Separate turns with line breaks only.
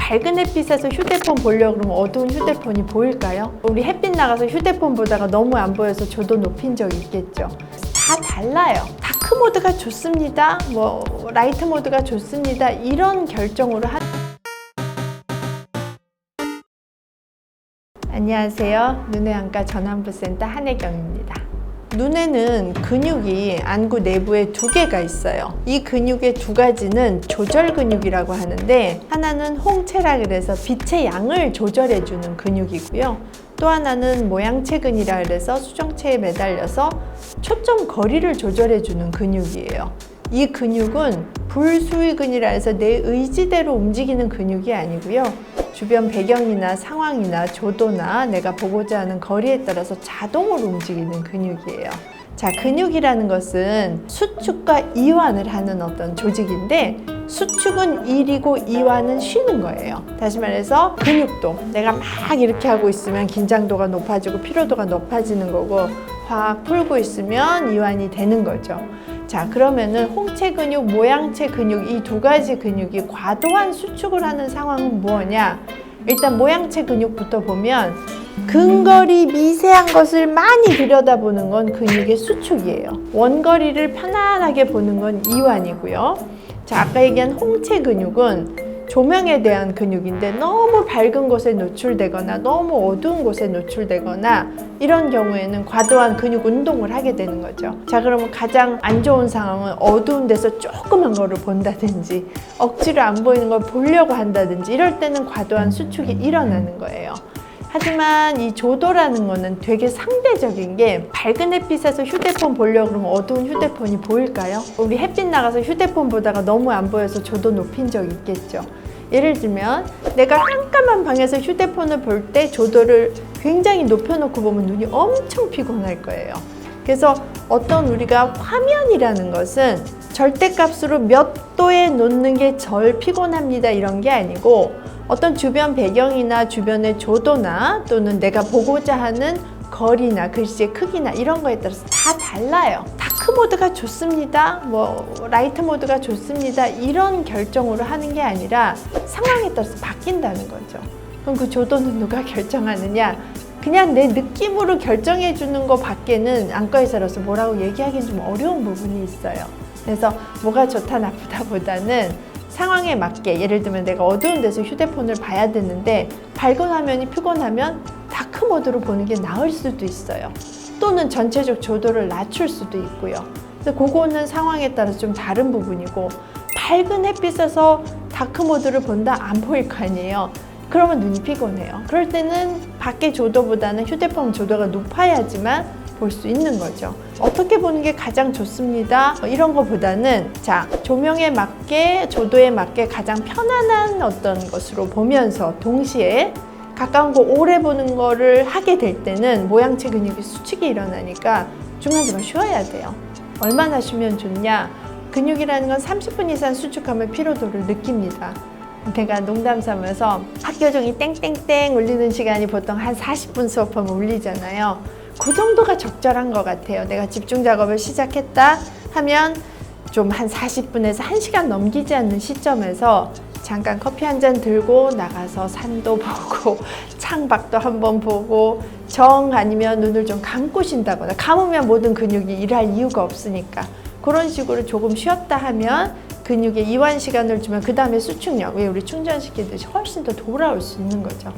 밝은 햇빛에서 휴대폰 보려고 그러면 어두운 휴대폰이 보일까요? 우리 햇빛 나가서 휴대폰 보다가 너무 안 보여서 조도 높인 적 있겠죠. 다 달라요. 다크 모드가 좋습니다. 라이트 모드가 좋습니다. 이런 결정으로 안녕하세요. 눈의 안과 전환부센터 한혜경입니다. 눈에는 근육이 안구 내부에 두 개가 있어요. 이 근육의 두 가지는 조절 근육이라고 하는데, 하나는 홍채라 그래서 빛의 양을 조절해주는 근육이고요. 또 하나는 모양체근이라 그래서 수정체에 매달려서 초점 거리를 조절해주는 근육이에요. 이 근육은 불수의근이라 해서 내 의지대로 움직이는 근육이 아니고요. 주변 배경이나 상황이나 조도나 내가 보고자 하는 거리에 따라서 자동으로 움직이는 근육이에요. 자, 근육이라는 것은 수축과 이완을 하는 어떤 조직인데, 수축은 일이고 이완은 쉬는 거예요. 다시 말해서 근육도 내가 막 이렇게 하고 있으면 긴장도가 높아지고 피로도가 높아지는 거고, 확 풀고 있으면 이완이 되는 거죠. 자, 그러면은 홍채 근육, 모양체 근육, 이 두 가지 근육이 과도한 수축을 하는 상황은 뭐냐? 일단 모양체 근육부터 보면 근거리 미세한 것을 많이 들여다보는 건 근육의 수축이에요. 원거리를 편안하게 보는 건 이완이고요. 자, 아까 얘기한 홍채 근육은 조명에 대한 근육인데, 너무 밝은 곳에 노출되거나 너무 어두운 곳에 노출되거나 이런 경우에는 과도한 근육 운동을 하게 되는 거죠. 자, 그러면 가장 안 좋은 상황은 어두운 데서 조그만 거를 본다든지 억지로 안 보이는 걸 보려고 한다든지, 이럴 때는 과도한 수축이 일어나는 거예요. 하지만 이 조도라는 거는 되게 상대적인 게, 밝은 햇빛에서 휴대폰 보려고 그러면 어두운 휴대폰이 보일까요? 우리 햇빛 나가서 휴대폰 보다가 너무 안 보여서 조도 높인 적 있겠죠. 예를 들면 내가 깜깜한 방에서 휴대폰을 볼 때 조도를 굉장히 높여놓고 보면 눈이 엄청 피곤할 거예요. 그래서 어떤 우리가 화면이라는 것은 절대값으로 몇 도에 놓는 게 절 피곤합니다 이런 게 아니고, 어떤 주변 배경이나 주변의 조도나 또는 내가 보고자 하는 거리나 글씨의 크기나 이런 거에 따라서 다 달라요. 다크 모드가 좋습니다, 라이트 모드가 좋습니다, 이런 결정으로 하는 게 아니라 상황에 따라서 바뀐다는 거죠. 그럼 그 조도는 누가 결정하느냐? 그냥 내 느낌으로 결정해 주는 거 밖에는 안과의사로서 뭐라고 얘기하기는 좀 어려운 부분이 있어요. 그래서 뭐가 좋다 나쁘다 보다는 상황에 맞게, 예를 들면 내가 어두운 데서 휴대폰을 봐야 되는데 밝은 화면이 피곤하면 다크 모드로 보는 게 나을 수도 있어요. 또는 전체적 조도를 낮출 수도 있고요. 그래서 그거는 상황에 따라서 좀 다른 부분이고, 밝은 햇빛에서 다크 모드를 본다? 안 보일 거 아니에요. 그러면 눈이 피곤해요. 그럴 때는 밖의 조도보다는 휴대폰 조도가 높아야지만 볼 수 있는 거죠. 어떻게 보는 게 가장 좋습니다, 이런 거보다는, 자, 조명에 맞게 조도에 맞게 가장 편안한 어떤 것으로 보면서 동시에 가까운 거 오래 보는 거를 하게 될 때는 모양체 근육이 수축이 일어나니까 중간중간 쉬어야 돼요. 얼마나 쉬면 좋냐? 근육이라는 건 30분 이상 수축하면 피로도를 느낍니다. 제가 농담 삼아서 학교 종이 땡땡땡 울리는 시간이 보통 한 40분 수업하면 울리잖아요. 그 정도가 적절한 것 같아요. 내가 집중 작업을 시작했다 하면 좀 한 40분에서 1시간 넘기지 않는 시점에서 잠깐 커피 한 잔 들고 나가서 산도 보고 창밖도 한번 보고, 정 아니면 눈을 좀 감고 쉰다거나, 감으면 모든 근육이 일할 이유가 없으니까 그런 식으로 조금 쉬었다 하면 근육에 이완 시간을 주면 그 다음에 수축력, 왜 우리 충전시키듯이 훨씬 더 돌아올 수 있는 거죠.